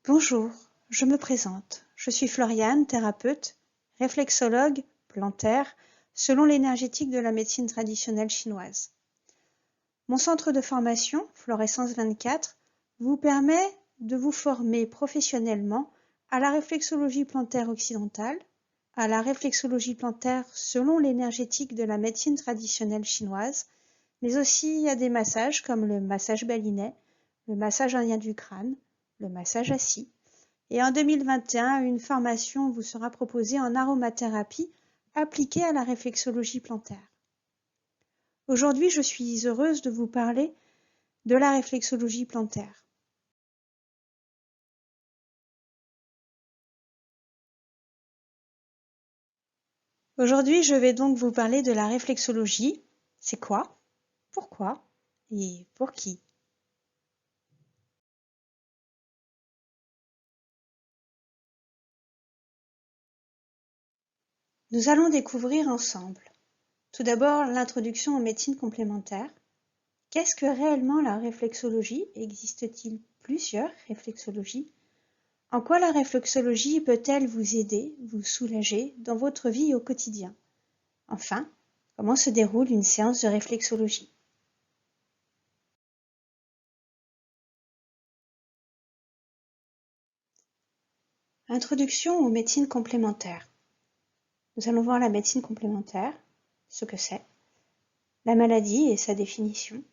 Bonjour, je me présente. Je suis Floriane, thérapeute, réflexologue, plantaire, selon l'énergétique de la médecine traditionnelle chinoise. Mon centre de formation, Florescence 24, vous permet de vous former professionnellement à la réflexologie plantaire occidentale, à la réflexologie plantaire selon l'énergétique de la médecine traditionnelle chinoise, mais aussi à des massages comme le massage balinais, le massage indien du crâne, le massage assis. Et en 2021, une formation vous sera proposée en aromathérapie appliquée à la réflexologie plantaire. Aujourd'hui, je suis heureuse de vous parler de la réflexologie plantaire. Aujourd'hui, je vais donc vous parler de la réflexologie. C'est quoi? Pourquoi? Et pour qui? Nous allons découvrir ensemble. Tout d'abord, l'introduction aux médecines complémentaires. Qu'est-ce que réellement la réflexologie? Existe-t-il plusieurs réflexologies? En quoi la réflexologie peut-elle vous aider, vous soulager dans votre vie au quotidien? Enfin, comment se déroule une séance de réflexologie? Introduction aux médecines complémentaires. Nous allons voir la médecine complémentaire, ce que c'est, la maladie et sa définition,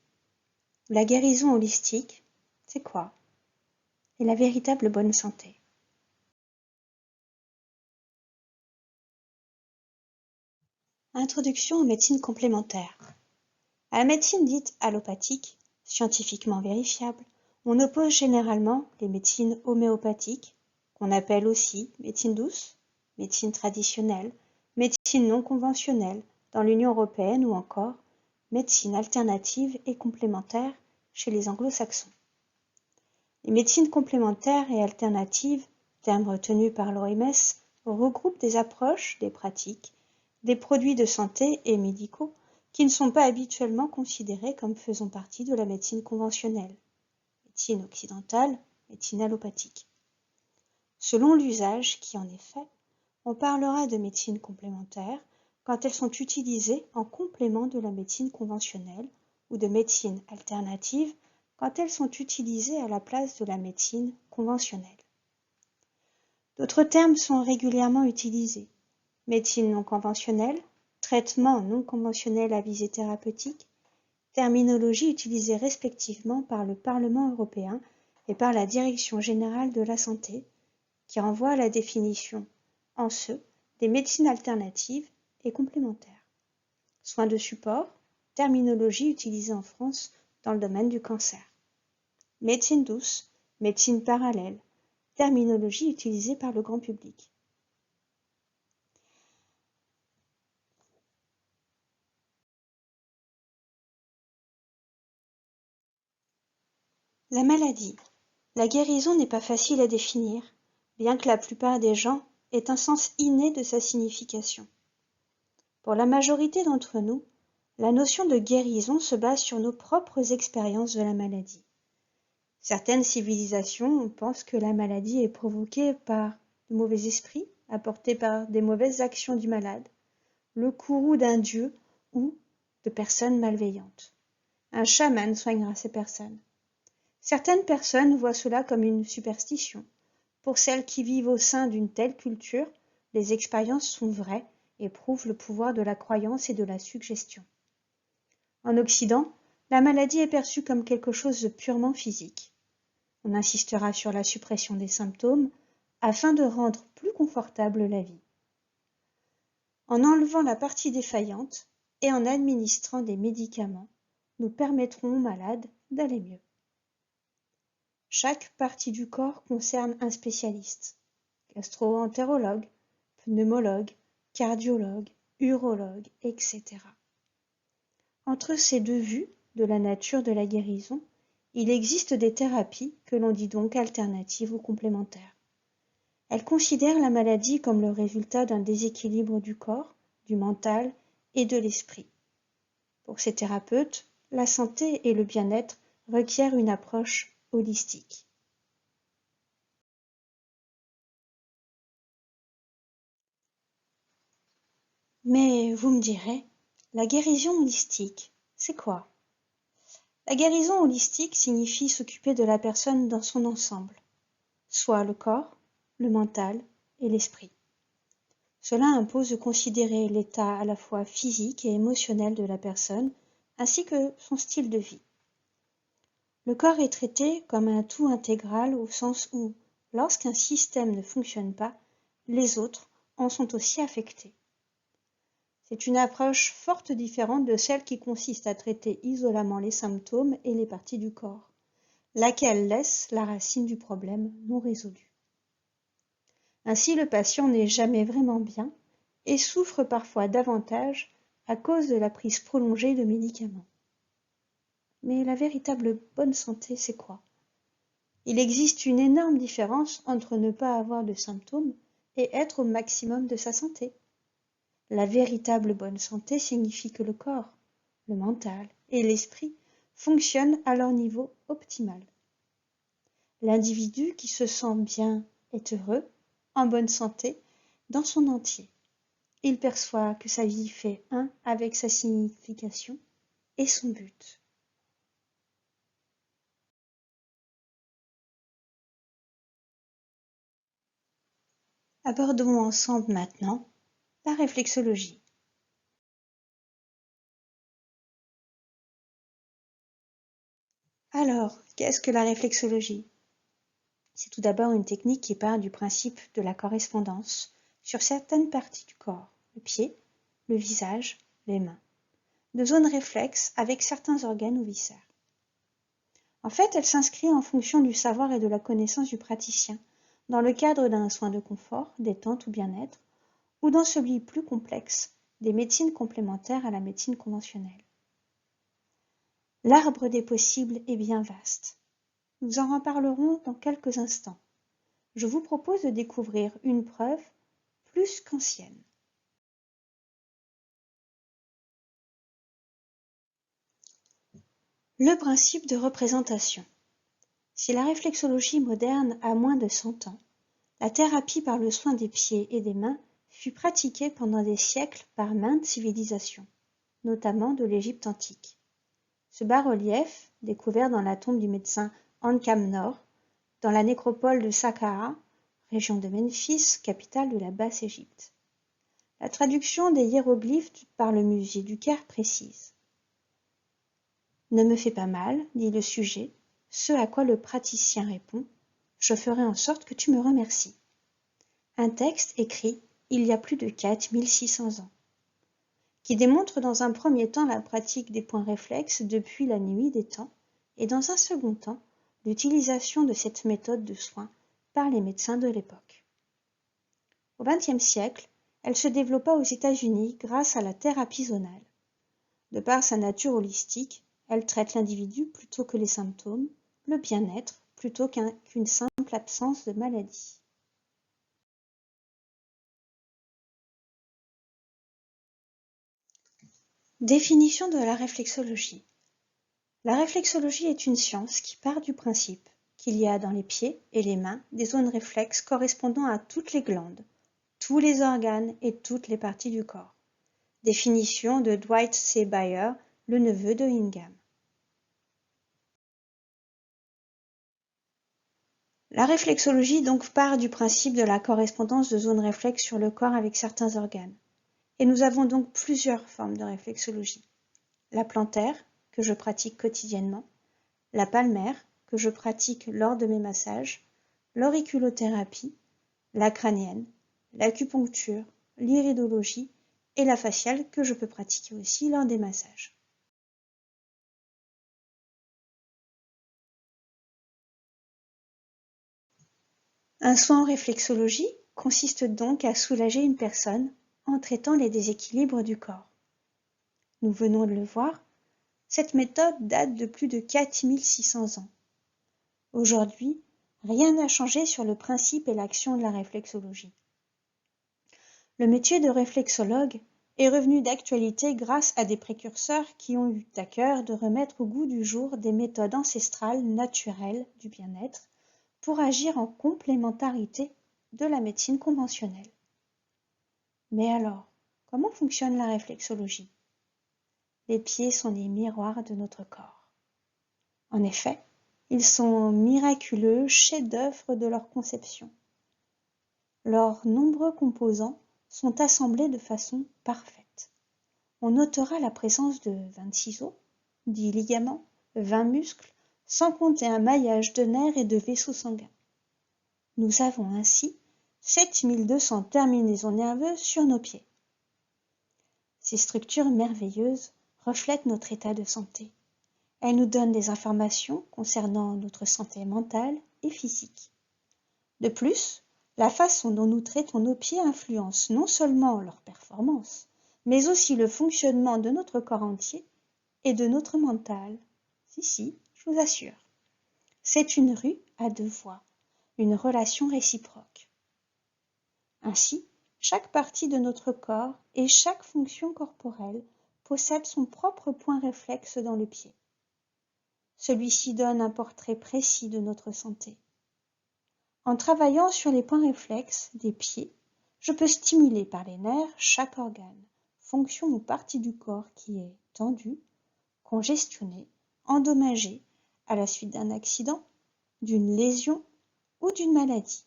la guérison holistique, c'est quoi, et la véritable bonne santé. Introduction aux médecines complémentaires. À la médecine dite allopathique, scientifiquement vérifiable, on oppose généralement les médecines homéopathiques, qu'on appelle aussi médecine douce, médecine traditionnelle, médecine non conventionnelle dans l'Union européenne ou encore médecine alternative et complémentaire chez les anglo-saxons. Les médecines complémentaires et alternatives, termes retenus par l'OMS, regroupent des approches, des pratiques, des produits de santé et médicaux qui ne sont pas habituellement considérés comme faisant partie de la médecine conventionnelle, médecine occidentale, médecine allopathique. Selon l'usage qui en est fait, on parlera de médecine complémentaire quand elles sont utilisées en complément de la médecine conventionnelle ou de médecine alternative quand elles sont utilisées à la place de la médecine conventionnelle. D'autres termes sont régulièrement utilisés. Médecine non conventionnelle, traitement non conventionnel à visée thérapeutique, terminologie utilisée respectivement par le Parlement européen et par la Direction générale de la santé, qui renvoie à la définition, en ce, des médecines alternatives et complémentaires. Soins de support, terminologie utilisée en France dans le domaine du cancer. Médecine douce, médecine parallèle, terminologie utilisée par le grand public. La maladie. La guérison n'est pas facile à définir, bien que la plupart des gens aient un sens inné de sa signification. Pour la majorité d'entre nous, la notion de guérison se base sur nos propres expériences de la maladie. Certaines civilisations pensent que la maladie est provoquée par de mauvais esprits, apportés par des mauvaises actions du malade, le courroux d'un dieu ou de personnes malveillantes. Un chaman soignera ces personnes. Certaines personnes voient cela comme une superstition. Pour celles qui vivent au sein d'une telle culture, les expériences sont vraies et prouvent le pouvoir de la croyance et de la suggestion. En Occident, la maladie est perçue comme quelque chose de purement physique. On insistera sur la suppression des symptômes afin de rendre plus confortable la vie. En enlevant la partie défaillante et en administrant des médicaments, nous permettrons aux malades d'aller mieux. Chaque partie du corps concerne un spécialiste, gastro-entérologue, pneumologue, cardiologue, urologue, etc. Entre ces deux vues de la nature de la guérison, il existe des thérapies que l'on dit donc alternatives ou complémentaires. Elles considèrent la maladie comme le résultat d'un déséquilibre du corps, du mental et de l'esprit. Pour ces thérapeutes, la santé et le bien-être requièrent une approche holistique. Mais vous me direz, la guérison holistique, c'est quoi? La guérison holistique signifie s'occuper de la personne dans son ensemble, soit le corps, le mental et l'esprit. Cela impose de considérer l'état à la fois physique et émotionnel de la personne, ainsi que son style de vie. Le corps est traité comme un tout intégral au sens où, lorsqu'un système ne fonctionne pas, les autres en sont aussi affectés. C'est une approche fort différente de celle qui consiste à traiter isolément les symptômes et les parties du corps, laquelle laisse la racine du problème non résolu. Ainsi, le patient n'est jamais vraiment bien et souffre parfois davantage à cause de la prise prolongée de médicaments. Mais la véritable bonne santé, c'est quoi? Il existe une énorme différence entre ne pas avoir de symptômes et être au maximum de sa santé. La véritable bonne santé signifie que le corps, le mental et l'esprit fonctionnent à leur niveau optimal. L'individu qui se sent bien est heureux, en bonne santé, dans son entier. Il perçoit que sa vie fait un avec sa signification et son but. Abordons ensemble maintenant la réflexologie. Alors, qu'est-ce que la réflexologie? C'est tout d'abord une technique qui part du principe de la correspondance sur certaines parties du corps, le pied, le visage, les mains, de zones réflexes avec certains organes ou viscères. En fait, elle s'inscrit en fonction du savoir et de la connaissance du praticien, dans le cadre d'un soin de confort, détente ou bien-être, ou dans celui plus complexe, des médecines complémentaires à la médecine conventionnelle. L'arbre des possibles est bien vaste. Nous en reparlerons dans quelques instants. Je vous propose de découvrir une preuve plus qu'ancienne. Le principe de représentation. Si la réflexologie moderne a moins de 100 ans, la thérapie par le soin des pieds et des mains fut pratiquée pendant des siècles par maintes civilisations, notamment de l'Égypte antique. Ce bas-relief, découvert dans la tombe du médecin Ankhamnor, dans la nécropole de Saqqara, région de Memphis, capitale de la Basse-Égypte. La traduction des hiéroglyphes par le musée du Caire précise. Ne me fais pas mal, dit le sujet, ce à quoi le praticien répond, je ferai en sorte que tu me remercies. Un texte écrit il y a plus de 4600 ans, qui démontre dans un premier temps la pratique des points réflexes depuis la nuit des temps et dans un second temps l'utilisation de cette méthode de soin par les médecins de l'époque. Au XXe siècle, elle se développa aux États-Unis grâce à la thérapie zonale. De par sa nature holistique, elle traite l'individu plutôt que les symptômes, le bien-être plutôt qu'une simple absence de maladie. Définition de la réflexologie. La réflexologie est une science qui part du principe qu'il y a dans les pieds et les mains des zones réflexes correspondant à toutes les glandes, tous les organes et toutes les parties du corps. Définition de Dwight C. Bayer, le neveu de Ingham. La réflexologie donc part du principe de la correspondance de zones réflexes sur le corps avec certains organes. Et nous avons donc plusieurs formes de réflexologie. La plantaire, que je pratique quotidiennement, la palmaire, que je pratique lors de mes massages, l'auriculothérapie, la crânienne, l'acupuncture, l'iridologie et la faciale que je peux pratiquer aussi lors des massages. Un soin en réflexologie consiste donc à soulager une personne en traitant les déséquilibres du corps. Nous venons de le voir, cette méthode date de plus de 4600 ans. Aujourd'hui, rien n'a changé sur le principe et l'action de la réflexologie. Le métier de réflexologue est revenu d'actualité grâce à des précurseurs qui ont eu à cœur de remettre au goût du jour des méthodes ancestrales naturelles du bien-être pour agir en complémentarité de la médecine conventionnelle. Mais alors, Comment fonctionne la réflexologie? Les pieds sont les miroirs de notre corps. En effet, ils sont miraculeux chefs-d'œuvre de leur conception. Leurs nombreux composants sont assemblés de façon parfaite. On notera la présence de 26 os, 10 ligaments, 20 muscles, sans compter un maillage de nerfs et de vaisseaux sanguins. Nous avons ainsi 7200 terminaisons nerveuses sur nos pieds. Ces structures merveilleuses reflètent notre état de santé. Elles nous donnent des informations concernant notre santé mentale et physique. De plus, la façon dont nous traitons nos pieds influence non seulement leur performance, mais aussi le fonctionnement de notre corps entier et de notre mental. Si, je vous assure. C'est une rue à deux voies, une relation réciproque. Ainsi, chaque partie de notre corps et chaque fonction corporelle possède son propre point réflexe dans le pied. Celui-ci donne un portrait précis de notre santé. En travaillant sur les points réflexes des pieds, je peux stimuler par les nerfs chaque organe, fonction ou partie du corps qui est tendue, congestionnée, endommagée à la suite d'un accident, d'une lésion ou d'une maladie.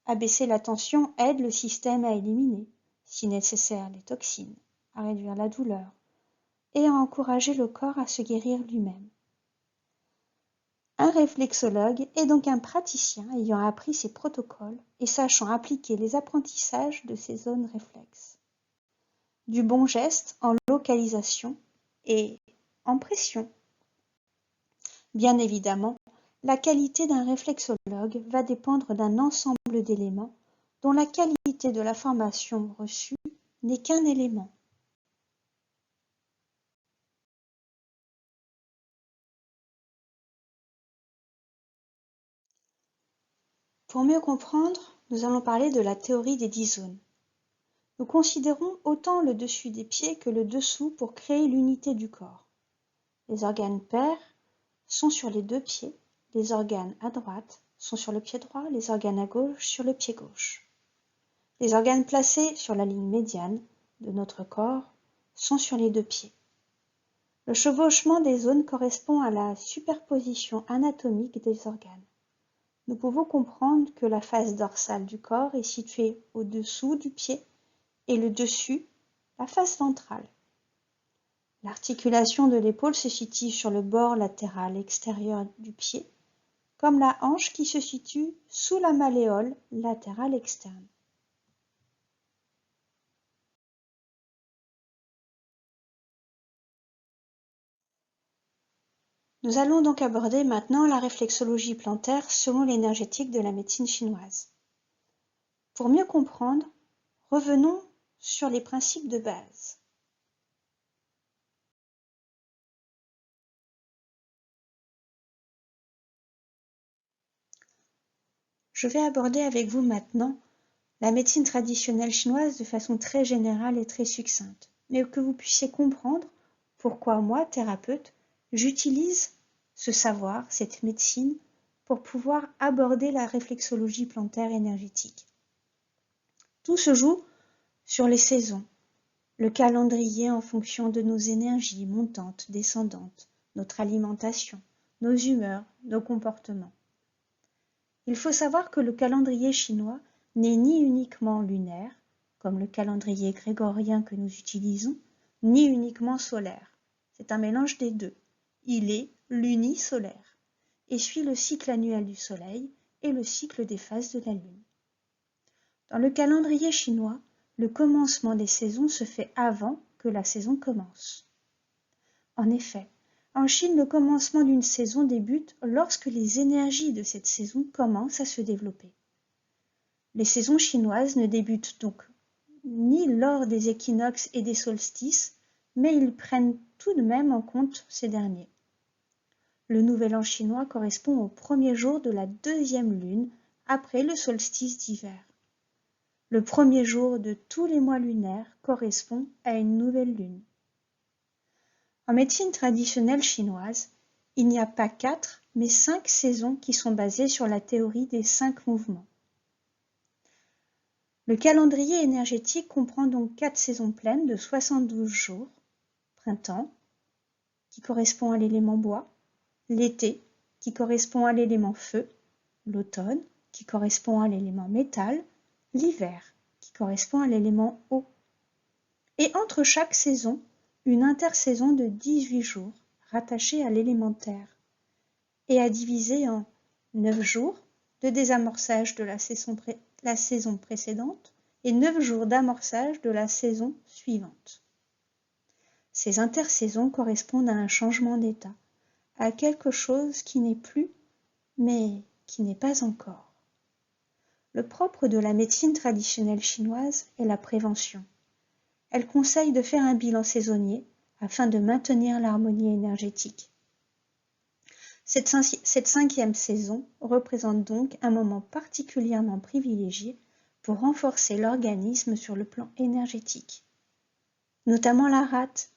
Abaisser la tension aide le système à éliminer, si nécessaire, les toxines, à réduire la douleur et à encourager le corps à se guérir lui-même. Un réflexologue est donc un praticien ayant appris ces protocoles et sachant appliquer les apprentissages de ces zones réflexes. Du bon geste en localisation et en pression. Bien évidemment, la qualité d'un réflexologue va dépendre d'un ensemble d'éléments dont la qualité de la formation reçue n'est qu'un élément. Pour mieux comprendre, nous allons parler de la théorie des 10 zones. Nous considérons autant le dessus des pieds que le dessous pour créer l'unité du corps. Les organes pairs sont sur les deux pieds, les organes à droite sont sur le pied droit, les organes à gauche sur le pied gauche. Les organes placés sur la ligne médiane de notre corps sont sur les deux pieds. Le chevauchement des zones correspond à la superposition anatomique des organes. Nous pouvons comprendre que la face dorsale du corps est située au-dessous du pied et le dessus, la face ventrale. L'articulation de l'épaule se situe sur le bord latéral extérieur du pied, comme la hanche qui se situe sous la malléole latérale externe. Nous allons donc aborder maintenant la réflexologie plantaire selon l'énergétique de la médecine chinoise. Pour mieux comprendre, revenons sur les principes de base. Je vais aborder avec vous maintenant la médecine traditionnelle chinoise de façon très générale et très succincte, mais que vous puissiez comprendre pourquoi moi, thérapeute, j'utilise ce savoir, cette médecine, pour pouvoir aborder la réflexologie plantaire énergétique. Tout se joue sur les saisons, le calendrier en fonction de nos énergies montantes, descendantes, notre alimentation, nos humeurs, nos comportements. Il faut savoir que le calendrier chinois n'est ni uniquement lunaire, comme le calendrier grégorien que nous utilisons, ni uniquement solaire. C'est un mélange des deux. Il est lunisolaire et suit le cycle annuel du Soleil et le cycle des phases de la Lune. Dans le calendrier chinois, le commencement des saisons se fait avant que la saison commence. En effet, en Chine, le commencement d'une saison débute lorsque les énergies de cette saison commencent à se développer. Les saisons chinoises ne débutent donc ni lors des équinoxes et des solstices, mais ils prennent tout de même en compte ces derniers. Le nouvel an chinois correspond au premier jour de la deuxième lune après le solstice d'hiver. Le premier jour de tous les mois lunaires correspond à une nouvelle lune. En médecine traditionnelle chinoise, il n'y a pas 4, mais 5 saisons qui sont basées sur la théorie des 5 mouvements. Le calendrier énergétique comprend donc 4 saisons pleines de 72 jours. Printemps, qui correspond à l'élément bois, l'été, qui correspond à l'élément feu, l'automne, qui correspond à l'élément métal, l'hiver, qui correspond à l'élément eau. Et entre chaque saison, une intersaison de 18 jours rattachée à l'élément terre et à diviser en 9 jours de désamorçage de la saison précédente et 9 jours d'amorçage de la saison suivante. Ces intersaisons correspondent à un changement d'état, à quelque chose qui n'est plus, mais qui n'est pas encore. Le propre de la médecine traditionnelle chinoise est la prévention. Elle conseille de faire un bilan saisonnier afin de maintenir l'harmonie énergétique. Cette 5e saison représente donc un moment particulièrement privilégié pour renforcer l'organisme sur le plan énergétique, notamment la rate,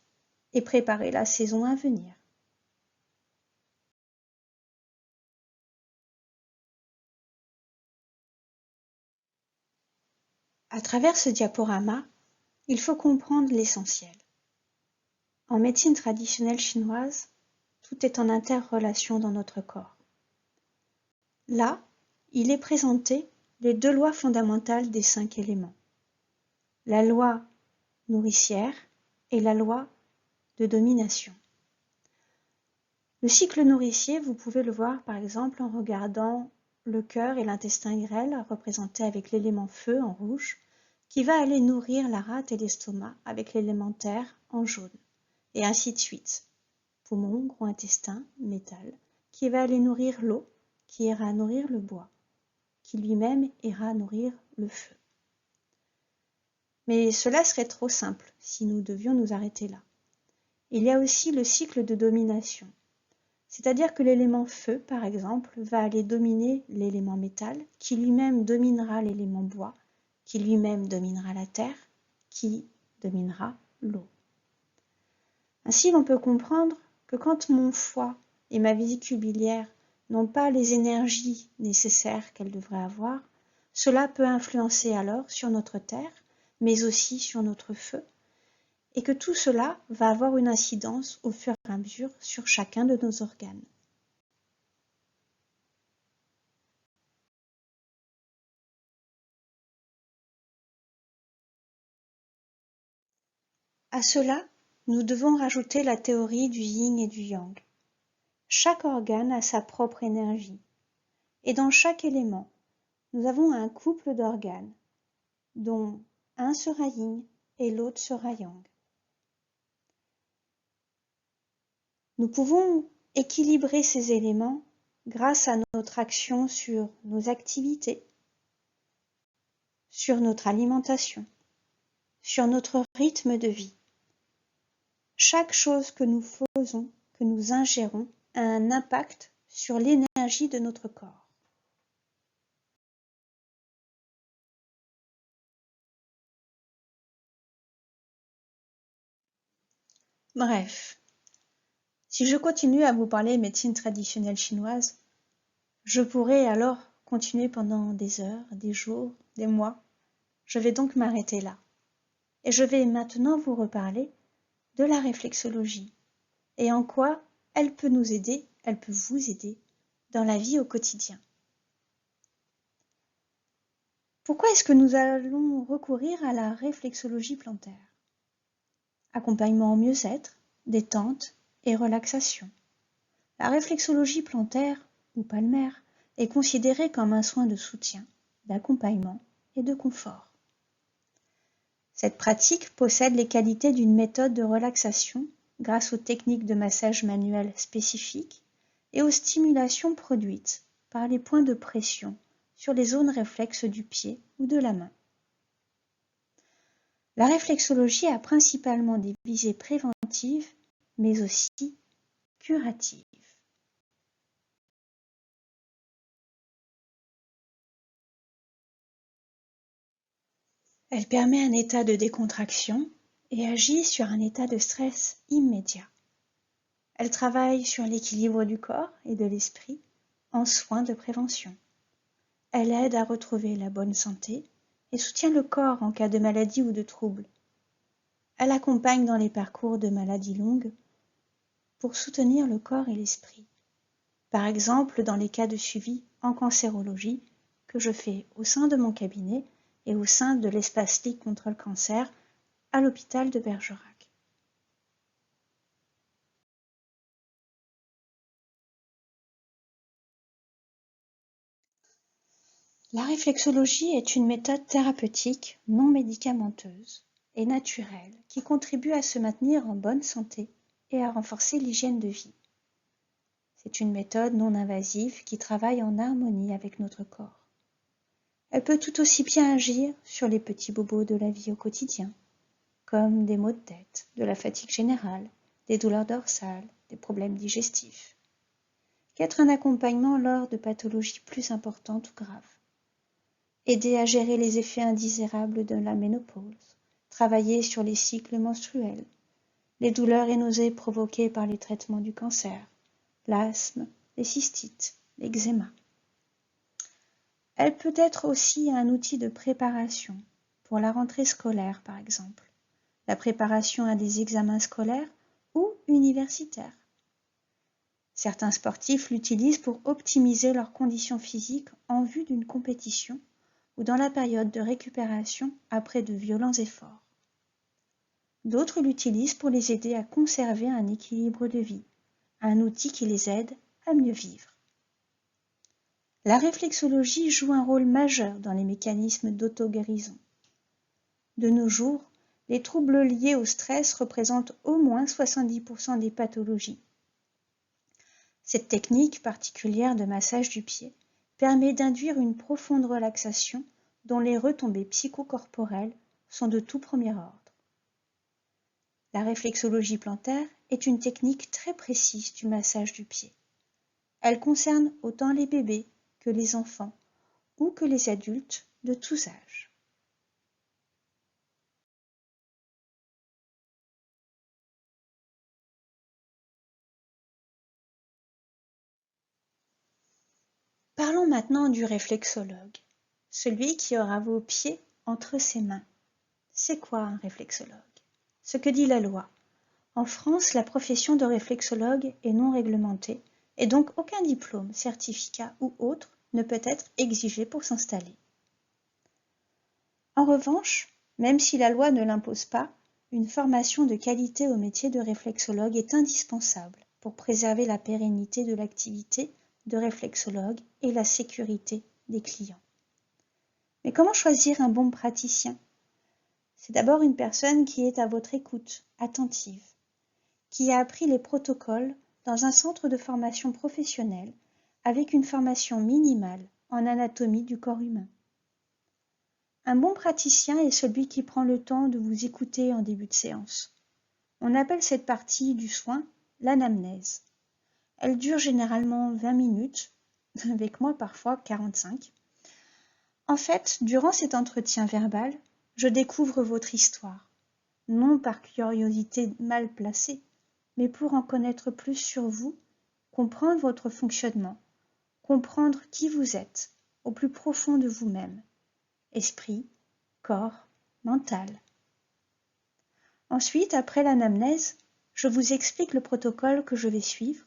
et préparer la saison à venir. À travers ce diaporama, il faut comprendre l'essentiel. En médecine traditionnelle chinoise, tout est en interrelation dans notre corps. Là, il est présenté les 2 lois fondamentales des 5 éléments. La loi nourricière et la loi de domination. Le cycle nourricier, vous pouvez le voir par exemple en regardant le cœur et l'intestin grêle représentés avec l'élément feu en rouge, qui va aller nourrir la rate et l'estomac avec l'élément terre en jaune, et ainsi de suite. Poumon, gros intestin, métal, qui va aller nourrir l'eau, qui ira nourrir le bois, qui lui-même ira nourrir le feu. Mais cela serait trop simple si nous devions nous arrêter là. Il y a aussi le cycle de domination, c'est-à-dire que l'élément feu, par exemple, va aller dominer l'élément métal, qui lui-même dominera l'élément bois, qui lui-même dominera la terre, qui dominera l'eau. Ainsi, l'on peut comprendre que quand mon foie et ma vésicule biliaire n'ont pas les énergies nécessaires qu'elles devraient avoir, cela peut influencer alors sur notre terre, mais aussi sur notre feu, et que tout cela va avoir une incidence au fur et à mesure sur chacun de nos organes. À cela, nous devons rajouter la théorie du yin et du yang. Chaque organe a sa propre énergie, et dans chaque élément, nous avons un couple d'organes, dont un sera yin et l'autre sera yang. Nous pouvons équilibrer ces éléments grâce à notre action sur nos activités, sur notre alimentation, sur notre rythme de vie. Chaque chose que nous faisons, que nous ingérons, a un impact sur l'énergie de notre corps. Bref, si je continue à vous parler médecine traditionnelle chinoise, je pourrais alors continuer pendant des heures, des jours, des mois. Je vais donc m'arrêter là. Et je vais maintenant vous reparler de la réflexologie et en quoi elle peut nous aider, elle peut vous aider dans la vie au quotidien. Pourquoi est-ce que nous allons recourir à la réflexologie plantaire? Accompagnement au mieux-être, détente et relaxation. La réflexologie plantaire ou palmaire est considérée comme un soin de soutien, d'accompagnement et de confort. Cette pratique possède les qualités d'une méthode de relaxation grâce aux techniques de massage manuel spécifiques et aux stimulations produites par les points de pression sur les zones réflexes du pied ou de la main. La réflexologie a principalement des visées préventives, mais aussi curatives. Elle permet un état de décontraction et agit sur un état de stress immédiat. Elle travaille sur l'équilibre du corps et de l'esprit en soins de prévention. Elle aide à retrouver la bonne santé et soutient le corps en cas de maladie ou de trouble. Elle accompagne dans les parcours de maladies longues pour soutenir le corps et l'esprit. Par exemple, dans les cas de suivi en cancérologie que je fais au sein de mon cabinet et au sein de l'espace Ligue contre le cancer à l'hôpital de Bergerac. La réflexologie est une méthode thérapeutique non médicamenteuse et naturelle qui contribue à se maintenir en bonne santé et à renforcer l'hygiène de vie. C'est une méthode non invasive qui travaille en harmonie avec notre corps. Elle peut tout aussi bien agir sur les petits bobos de la vie au quotidien, comme des maux de tête, de la fatigue générale, des douleurs dorsales, des problèmes digestifs, qu'être un accompagnement lors de pathologies plus importantes ou graves. Aider à gérer les effets indésirables de la ménopause, travailler sur les cycles menstruels, les douleurs et nausées provoquées par les traitements du cancer, l'asthme, les cystites, l'eczéma. Elle peut être aussi un outil de préparation pour la rentrée scolaire par exemple, la préparation à des examens scolaires ou universitaires. Certains sportifs l'utilisent pour optimiser leurs conditions physiques en vue d'une compétition ou dans la période de récupération après de violents efforts. D'autres l'utilisent pour les aider à conserver un équilibre de vie, un outil qui les aide à mieux vivre. La réflexologie joue un rôle majeur dans les mécanismes d'auto-guérison. De nos jours, les troubles liés au stress représentent au moins 70% des pathologies. Cette technique particulière de massage du pied permet d'induire une profonde relaxation dont les retombées psychocorporelles sont de tout premier ordre. La réflexologie plantaire est une technique très précise du massage du pied. Elle concerne autant les bébés que les enfants ou que les adultes de tous âges. Parlons maintenant du réflexologue, celui qui aura vos pieds entre ses mains. C'est quoi un réflexologue? Ce que dit la loi. En France, la profession de réflexologue est non réglementée et donc aucun diplôme, certificat ou autre ne peut être exigé pour s'installer. En revanche, même si la loi ne l'impose pas, une formation de qualité au métier de réflexologue est indispensable pour préserver la pérennité de l'activité de réflexologue et la sécurité des clients. Mais comment choisir un bon praticien? C'est d'abord une personne qui est à votre écoute, attentive, qui a appris les protocoles dans un centre de formation professionnelle avec une formation minimale en anatomie du corps humain. Un bon praticien est celui qui prend le temps de vous écouter en début de séance. On appelle cette partie du soin l'anamnèse. Elle dure généralement 20 minutes, avec moi parfois 45. En fait, durant cet entretien verbal, je découvre votre histoire, non par curiosité mal placée, mais pour en connaître plus sur vous, comprendre votre fonctionnement, comprendre qui vous êtes au plus profond de vous-même, esprit, corps, mental. Ensuite, après l'anamnèse, je vous explique le protocole que je vais suivre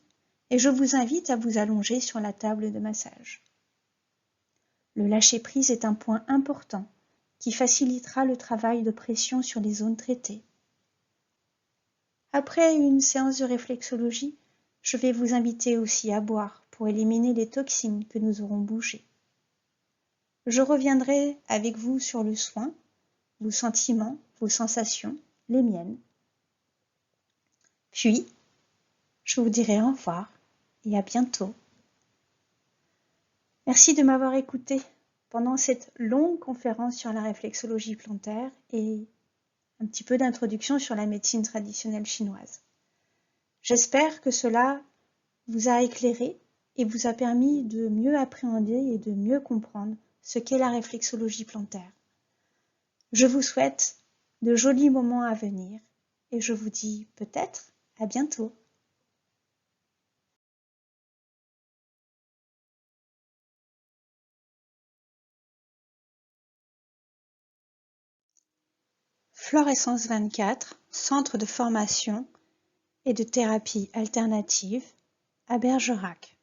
et je vous invite à vous allonger sur la table de massage. Le lâcher-prise est un point important qui facilitera le travail de pression sur les zones traitées. Après une séance de réflexologie, je vais vous inviter aussi à boire pour éliminer les toxines que nous aurons bougées. Je reviendrai avec vous sur le soin, vos sentiments, vos sensations, les miennes. Puis, je vous dirai au revoir et à bientôt. Merci de m'avoir écouté pendant cette longue conférence sur la réflexologie plantaire et un petit peu d'introduction sur la médecine traditionnelle chinoise. J'espère que cela vous a éclairé et vous a permis de mieux appréhender et de mieux comprendre ce qu'est la réflexologie plantaire. Je vous souhaite de jolis moments à venir et je vous dis peut-être à bientôt. Florescence 24, centre de formation et de thérapie alternative à Bergerac.